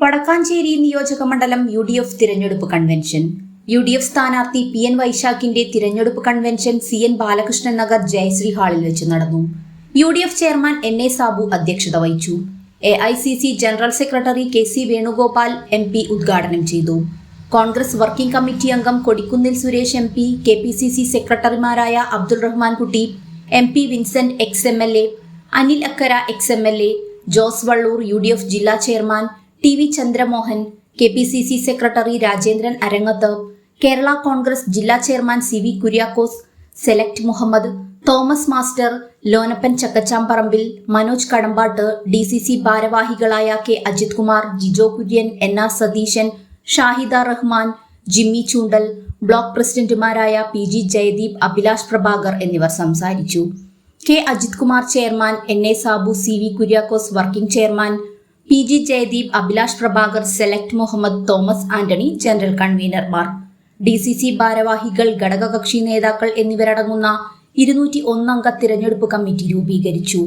വടക്കാഞ്ചേരി നിയോജകമണ്ഡലം UDF തിരഞ്ഞെടുപ്പ് convention. UDF സ്ഥാനാർത്ഥി PN വൈശാഖിന്റെ തിരഞ്ഞെടുപ്പ് കൺവെൻഷൻ CN ബാലകൃഷ്ണൻ നഗർ ജയശ്രീ ഹാളിൽ വെച്ച് നടന്നു. UDF ചെയർമാൻ NA സാബു അധ്യക്ഷത വഹിച്ചു. AICC general secretary KC Venugopal MP ഉദ്ഘാടനം ചെയ്തു. കോൺഗ്രസ് വർക്കിംഗ് കമ്മിറ്റി അംഗം കൊടിക്കുന്നിൽ സുരേഷ് MP, KPCC സെക്രട്ടറിമാരായ Abdul Rahman Kutty, MP Vincent ex-MLA, Anil Akkara ex-MLA, Jose Vallur UDF ജില്ലാ chairman, TV Chandramohan, KPCC secretary Rajendran Arangath, Kerala Congress ജില്ലാ ചെയർമാൻ CV കുര്യാക്കോസ്, സെലക്ട് Muhammad, Thomas master, Lonappan Chakkachamparambil, Manoj Kadambatt, DCC ഭാരവാഹികളായ K Ajith Kumar, Jijo Kurian, NR Satheesan, Shahida Rahman, Jimmy Choondal, block പ്രസിഡന്റുമാരായ PG ജയദീപ്, അഭിലാഷ് പ്രഭാകർ എന്നിവർ സംസാരിച്ചു. K Ajith Kumar chairman, NA Sabu, CV Kuriakose working chairman, PG Jayadeep, Abhilash Prabhakar, select Muhammad, Thomas Antony general കൺവീനർമാർ, DCC ഭാരവാഹികൾ, ഘടകകക്ഷി നേതാക്കൾ എന്നിവരടങ്ങുന്ന 201 അംഗ തിരഞ്ഞെടുപ്പ് കമ്മിറ്റി രൂപീകരിച്ചു.